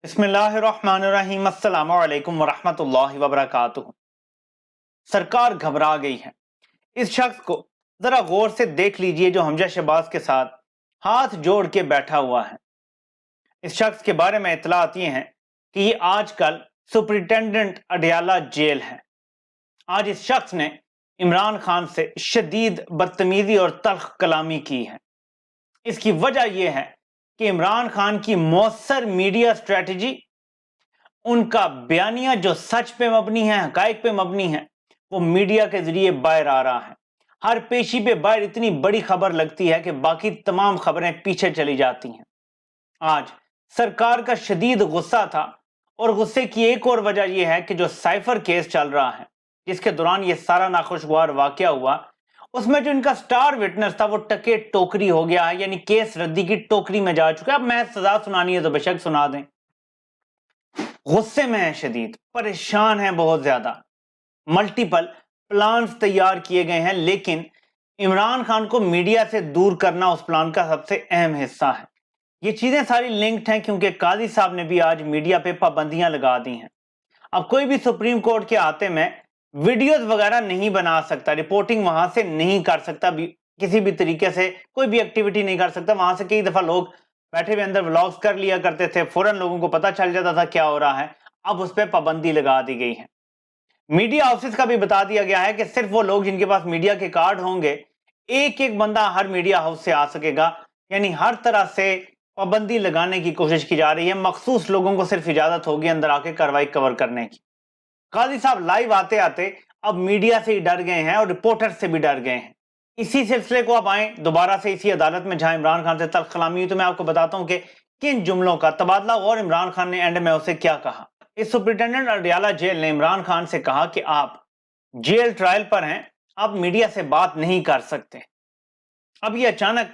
बिस्मिल्लाहिर्रहमानिर्रहीम। अस्सलाम वालेकुम वरहमतुल्लाहि वबरकातुहू। सरकार घबरा गई है। इस शख्स को जरा गौर से देख लीजिए जो हमजा शहबाज के साथ हाथ जोड़ के बैठा हुआ है। इस शख्स के बारे में इतलात ये हैं कि ये आजकल सुपरिटेंडेंट अडयाला जेल है। आज इस शख्स ने इमरान खान से शदीद बदतमीजी और तल्ख कलामी की है। इसकी वजह यह है कि इमरान खान की मौसर मीडिया स्ट्रेटजी, उनका बयानिया जो सच पे मबनी है, हकाइक पे मबनी है, वो मीडिया के जरिए बाहर आ रहा है। हर पेशी पे बाहर इतनी बड़ी खबर लगती है कि बाकी तमाम खबरें पीछे चली जाती हैं। आज सरकार का शदीद गुस्सा था और गुस्से की एक और वजह यह है कि जो साइफर केस चल रहा है, जिसके दौरान ये सारा नाखुशगवार वाकया हुआ, उसमें जो इनका स्टार विटनेस था वो टके टोकरी हो गया है, यानी केस रद्दी की टोकरी में जा चुका है। अब मैं सजा सुनानी है तो बेशक सुना दें। गुस्से में है, शदीद परेशान है, बहुत ज्यादा। मल्टीपल प्लान्स तैयार किए गए हैं, लेकिन इमरान खान को मीडिया से दूर करना उस प्लान का सबसे अहम हिस्सा है। ये चीजें सारी लिंक्ड हैं क्योंकि काजी साहब ने भी आज मीडिया पे पाबंदियां लगा दी हैं। अब कोई भी सुप्रीम कोर्ट के आते में वीडियोस वगैरह नहीं बना सकता, रिपोर्टिंग वहां से नहीं कर सकता, किसी भी तरीके से कोई भी एक्टिविटी नहीं कर सकता। वहां से कई दफा लोग बैठे हुए अंदर व्लॉग्स कर लिया करते थे, फौरन लोगों को पता चल जाता था क्या हो रहा है। अब उस पर पाबंदी लगा दी गई है। मीडिया हाउसेस का भी बता दिया गया है कि सिर्फ वो लोग जिनके पास मीडिया के कार्ड होंगे, एक एक बंदा हर मीडिया हाउस से आ सकेगा। यानी हर तरह से पाबंदी लगाने की कोशिश की जा रही है। मखसूस लोगों को सिर्फ इजाजत होगी अंदर आके कार्रवाई कवर करने की। काजी साहब लाइव आते आते अब मीडिया से ही डर गए हैं और रिपोर्टर से भी डर गए हैं। इसी सिलसिले को अब आए दोबारा से इसी अदालत में जहां इमरान खान से तल्ख कलामी हुई, तो मैं आपको बताता हूं कि किन जुमलों का तबादला और इमरान खान ने एंड में उसे क्या कहा। इस सुपरिटेंडेंट अडयाला जेल ने इमरान खान से कहा कि आप जेल ट्रायल पर हैं, आप मीडिया से बात नहीं कर सकते। अब ये अचानक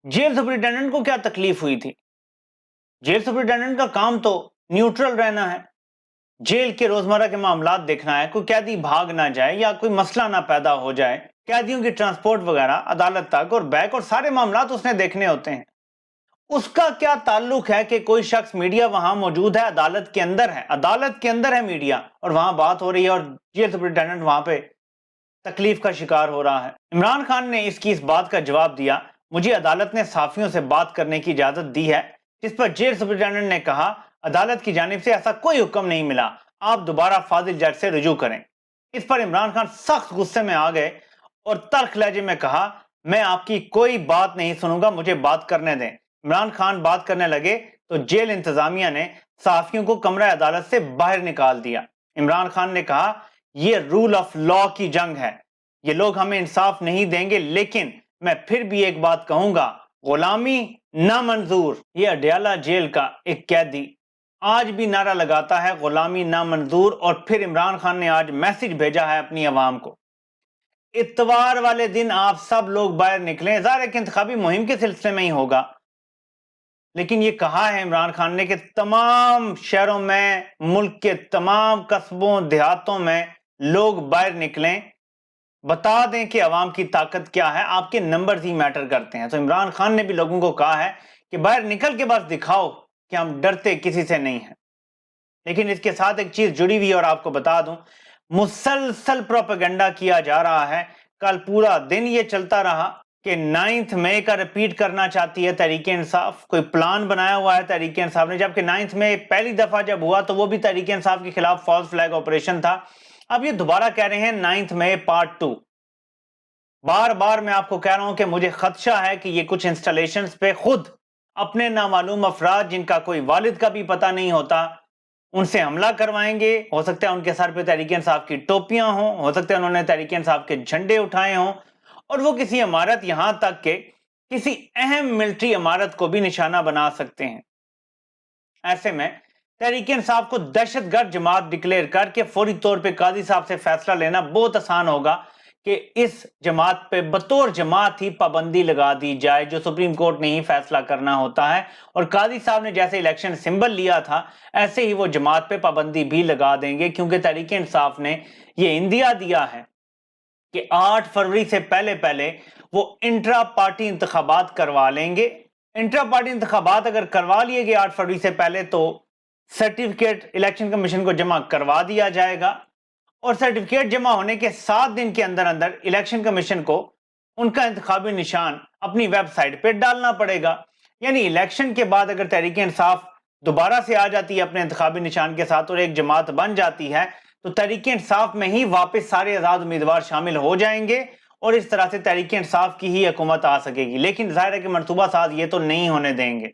जेल सुपरिटेंडेंट को क्या तकलीफ हुई थी? जेल सुपरिटेंडेंट का काम तो न्यूट्रल रहना है, जेल के रोजमर्रा के मामलात देखना है, कोई कैदी भाग ना जाए या कोई मसला ना पैदा हो जाए, कैदियों की ट्रांसपोर्ट वगैरह अदालत तक और बैक और सारे मामलात उसने देखने होते हैं। उसका क्या ताल्लुक है कि कोई शख्स मीडिया वहां मौजूद है, अदालत के अंदर है, अदालत के अंदर है मीडिया और वहां बात हो रही है और जेल सुपरिटेंडेंट वहां पे तकलीफ का शिकार हो रहा है। इमरान खान ने इसकी इस बात का जवाब दिया, मुझे अदालत ने साफियों से बात करने की इजाजत दी है। जिस पर जेल सुपरिटेंडेंट ने कहा, अदालत की जानिब से ऐसा कोई हुक्म नहीं मिला, आप दोबारा फाजिल जज से रुजू करें। इस पर इमरान खान सख्त गुस्से में आ गए और तल्ख लहजे में कहा, मैं आपकी कोई बात नहीं सुनूंगा, मुझे बात करने दें। इमरान खान बात करने लगे तो जेल इंतजामिया ने साफियों को कमरा अदालत से बाहर निकाल दिया। इमरान खान ने कहा, यह रूल ऑफ लॉ की जंग है, ये लोग हमें इंसाफ नहीं देंगे, लेकिन मैं फिर भी एक बात कहूंगा, गुलामी ना मंजूर। ये अडयाला जेल का एक कैदी आज भी नारा लगाता है, गुलामी ना मंजूर। और फिर इमरान खान ने आज मैसेज भेजा है अपनी आवाम को, इतवार वाले दिन आप सब लोग बाहर निकलें। ज़ाहिर है कि इंतखाबी मुहिम के सिलसिले में ही होगा, लेकिन ये कहा है इमरान खान ने कि तमाम शहरों में, मुल्क के तमाम कस्बों देहातों में लोग बाहर निकलें, बता दें कि अवाम की ताकत क्या है, आपके नंबर ही मैटर करते हैं। तो इमरान खान ने भी लोगों को कहा है कि बाहर निकल के बस दिखाओ कि हम डरते किसी से नहीं हैं। लेकिन इसके साथ एक चीज जुड़ी हुई और आपको बता दूं, मुसलसल प्रोपेगेंडा किया जा रहा है। कल पूरा दिन ये चलता रहा कि 9 मई का रिपीट करना चाहती है तहरीक इंसाफ, कोई प्लान बनाया हुआ है तहरीक इंसाफ ने, जबकि 9 मई पहली दफा जब हुआ तो वो भी तहरीक इंसाफ के खिलाफ फॉल्स फ्लैग ऑपरेशन था। अब ये दोबारा कह रहे हैं 9 मई पार्ट 2। बार बार मैं आपको कह रहा हूं कि मुझे खदशा है कि ये कुछ इंस्टॉलेशंस पे खुद अपने नामालूम अफराद, जिनका कोई वालिद का भी पता नहीं होता, उनसे हमला करवाएंगे। हो सकता है उनके सर पे तहरीक इंसाफ की टोपियां हों, हो सकता है उन्होंने तहरीक इंसाफ के झंडे उठाए हों, और वो किसी इमारत, यहां तक के किसी अहम मिलिट्री इमारत को भी निशाना बना सकते हैं। ऐसे में तहरीक इंसाफ को दहशतगर्द जमात डिक्लेयर करके फौरी तौर पे काजी साहब से फैसला लेना बहुत आसान होगा कि इस जमात पे बतौर जमात ही पाबंदी लगा दी जाए, जो सुप्रीम कोर्ट ने ही फैसला करना होता है। और काजी साहब ने जैसे इलेक्शन सिंबल लिया था, ऐसे ही वो जमात पे पाबंदी भी लगा देंगे, क्योंकि तहरीक इंसाफ ने ये इंदिया दिया है कि 8 फरवरी से पहले पहले वो इंट्रा पार्टी इंतखाबात करवा लेंगे। इंट्रा पार्टी इंतखाबात अगर करवा लिए गए 8 फरवरी से पहले, तो सर्टिफिकेट इलेक्शन कमीशन को जमा करवा दिया जाएगा और सर्टिफिकेट जमा होने के 7 दिन के अंदर अंदर इलेक्शन कमीशन को उनका इंतखाबी निशान अपनी वेबसाइट पे डालना पड़ेगा। यानी इलेक्शन के बाद अगर तहरीक इंसाफ दोबारा से आ जाती है अपने इंतखाबी निशान के साथ और एक जमात बन जाती है तो तहरीक इंसाफ में ही वापस सारे आजाद उम्मीदवार शामिल हो जाएंगे और इस तरह से तहरीक इंसाफ की ही हुकूमत आ सकेगी। लेकिन जाहिर है कि मनसूबा साज ये तो नहीं होने देंगे।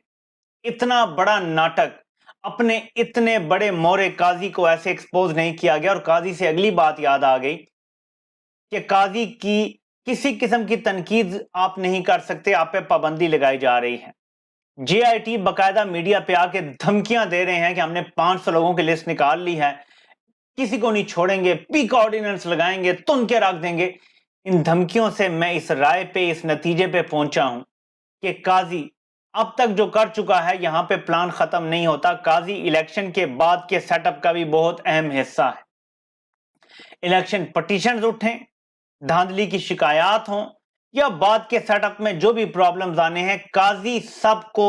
इतना बड़ा नाटक अपने इतने बड़े मोरे काजी को ऐसे एक्सपोज नहीं किया गया। और काजी से अगली बात याद आ गई कि काजी की किसी किस्म की तनकीद आप नहीं कर सकते, आप पे पाबंदी लगाई जा रही है। JIT बकायदा मीडिया पे आके धमकियां दे रहे हैं कि हमने 500 लोगों की लिस्ट निकाल ली है, किसी को नहीं छोड़ेंगे, पीक ऑर्डिनेंस लगाएंगे, तुन के रख देंगे। इन धमकियों से मैं इस राय पे, इस नतीजे पे पहुंचा हूं कि काजी अब तक जो कर चुका है यहां पे प्लान खत्म नहीं होता। काजी इलेक्शन के बाद के सेटअप का भी बहुत अहम हिस्सा है। इलेक्शन पटिशन्स उठें, धांधली की शिकायत हों या बाद के सेटअप में जो भी प्रॉब्लम्स आने हैं, काजी सबको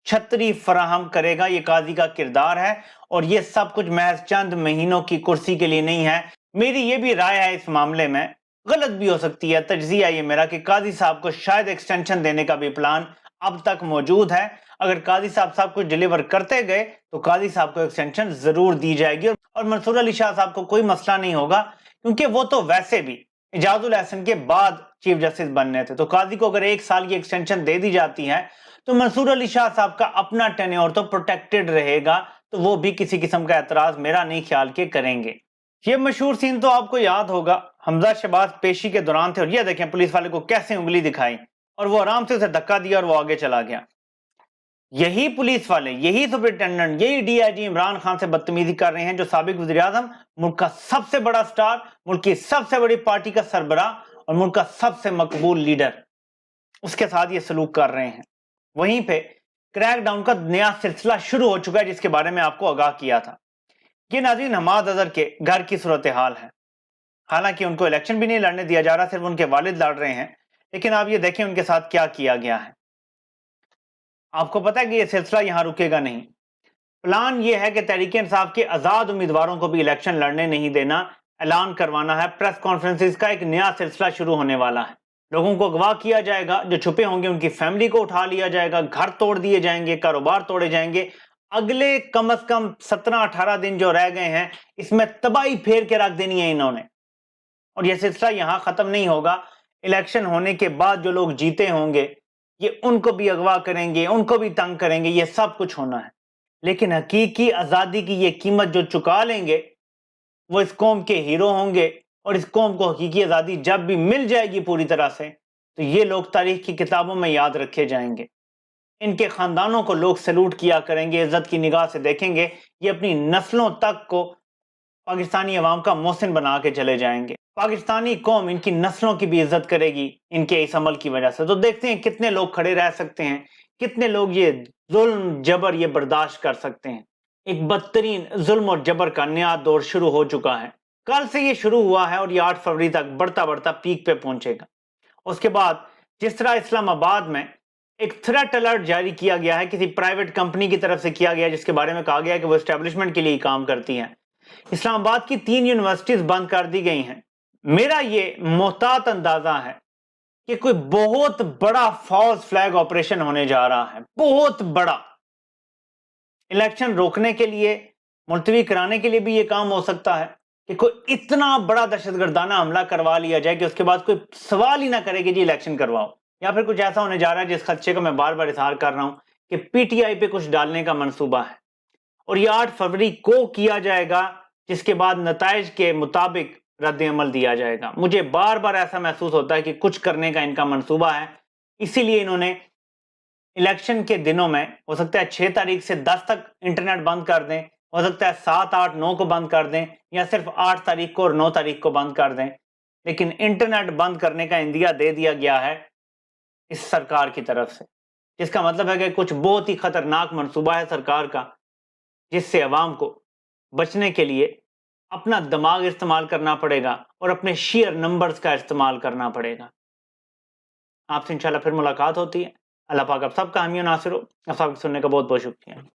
छतरी फराहम करेगा। ये काजी का किरदार है और ये सब कुछ महज चंद महीनों की कुर्सी के लिए नहीं है। मेरी ये भी राय है इस मामले में, गलत भी हो सकती है, तज्जिया ये मेरा कि काजी साहब को शायद एक्सटेंशन देने का भी प्लान अब तक मौजूद है। अगर काजी साहब सब कुछ डिलीवर करते गए तो काजी साहब को एक्सटेंशन जरूर दी जाएगी और मंसूर अली शाह साहब को कोई मसला नहीं होगा क्योंकि वो तो वैसे भी इजाजुल एहसन के बाद चीफ जस्टिस बनने थे। तो काजी को अगर 1 साल की एक्सटेंशन दे दी जाती है तो मंसूर अली शाह साहब का अपना टेन्योर तो प्रोटेक्टेड रहेगा, तो वो भी किसी किस्म का एतराज मेरा नहीं ख्याल के करेंगे। ये मशहूर सीन तो आपको याद होगा, हमजा शहबाज पेशी के दौरान थे और ये देखें पुलिस वाले को कैसे उंगली दिखाई और वो आराम से उसे धक्का दिया और वो आगे चला गया। यही पुलिस वाले, यही सुपरिटेंडेंट, यही DIG इमरान खान से बदतमीजी कर रहे हैं जो साबिक वज़ीर आज़म, मुल्क का सबसे बड़ा स्टार, मुल्क की सबसे बड़ी पार्टी का सरबराह और मुल्क का सबसे मकबूल लीडर, उसके साथ ये सलूक कर रहे हैं। वहीं पे क्रैकडाउन का नया सिलसिला शुरू हो चुका है जिसके बारे में आपको आगाह किया था। ये नाज़रीन हमाद अजहर के घर की सूरत हाल है। हालांकि उनको इलेक्शन भी नहीं लड़ने दिया जा रहा, सिर्फ उनके वालिद लड़ रहे हैं। लेकिन आप ये देखें उनके साथ क्या किया गया है। आपको पता है कि ये सिलसिला यहां रुकेगा नहीं। प्लान ये है कि तहरीक इंसाफ के आजाद उम्मीदवारों को भी इलेक्शन लड़ने नहीं देना, ऐलान करवाना है। प्रेस कॉन्फ्रेंसिस का एक नया सिलसिला शुरू होने वाला है। लोगों को अगवा किया जाएगा, जो छुपे होंगे उनकी फैमिली को उठा लिया जाएगा, घर तोड़ दिए जाएंगे, कारोबार तोड़े जाएंगे। अगले कम से कम 17-18 दिन जो रह गए हैं इसमें तबाही फेर के रख देनी है इन्होंने। और यह सिलसिला यहां खत्म नहीं होगा। इलेक्शन होने के बाद जो लोग जीते होंगे ये उनको भी अगवा करेंगे, उनको भी तंग करेंगे, ये सब कुछ होना है। लेकिन हकीकी आजादी की ये कीमत जो चुका लेंगे वो इस कौम के हीरो होंगे और इस कौम को हकीकी आजादी जब भी मिल जाएगी पूरी तरह से तो ये लोग तारीख की किताबों में याद रखे जाएंगे। इनके खानदानों को लोग सैल्यूट किया करेंगे, इज्जत की निगाह से देखेंगे। ये अपनी नस्लों तक को पाकिस्तानी अवाम का मोहसिन बना के चले जाएंगे। पाकिस्तानी कौम इनकी नस्लों की भी इज्जत करेगी इनके इस अमल की वजह से। तो देखते हैं कितने लोग खड़े रह सकते हैं, कितने लोग ये जुल्म जबर ये बर्दाश्त कर सकते हैं। एक बदतरीन जुल्म और जबर का नया दौर शुरू हो चुका है। कल से ये शुरू हुआ है और ये 8 फरवरी तक बढ़ता बढ़ता पीक पे पहुंचेगा। उसके बाद जिस तरह इस्लामाबाद में एक थ्रेट अलर्ट जारी किया गया है, किसी प्राइवेट कंपनी की तरफ से किया गया है जिसके बारे में कहा गया है कि वो एस्टेब्लिशमेंट के लिए काम करती है। इस्लामाबाद की 3 यूनिवर्सिटीज बंद कर दी गई हैं। मेरा ये मोहतात अंदाजा है कि कोई बहुत बड़ा फॉल्स फ्लैग ऑपरेशन होने जा रहा है, बहुत बड़ा। इलेक्शन रोकने के लिए, मुलतवी कराने के लिए भी ये काम हो सकता है कि कोई इतना बड़ा दहशतगर्दाना हमला करवा लिया जाए कि उसके बाद कोई सवाल ही ना करे कि जी इलेक्शन करवाओ। या फिर कुछ ऐसा होने जा रहा है जिस खदशे का मैं बार बार इजहार कर रहा हूं कि PTI पे कुछ डालने का मंसूबा है और ये 8 फरवरी को किया जाएगा, जिसके बाद नताइज के मुताबिक रद्द अमल दिया जाएगा। मुझे बार बार ऐसा महसूस होता है कि कुछ करने का इनका मंसूबा है, इसीलिए इन्होंने इलेक्शन के दिनों में हो सकता है 6 तारीख से 10 तक इंटरनेट बंद कर दें, हो सकता है 7, 8, 9 को बंद कर दें या सिर्फ 8 तारीख को और 9 तारीख को बंद कर दें। लेकिन इंटरनेट बंद करने का इंदिया दे दिया गया है इस सरकार की तरफ से, जिसका मतलब है कि कुछ बहुत ही खतरनाक मंसूबा है सरकार का, जिससे अवाम को बचने के लिए अपना दिमाग इस्तेमाल करना पड़ेगा और अपने शेयर नंबर्स का इस्तेमाल करना पड़ेगा। आपसे इंशाल्लाह फिर मुलाकात होती है। अल्लाह पाक आप सबका हामी और नासिर हो। आप सबको सुनने का बहुत बहुत शुक्रिया।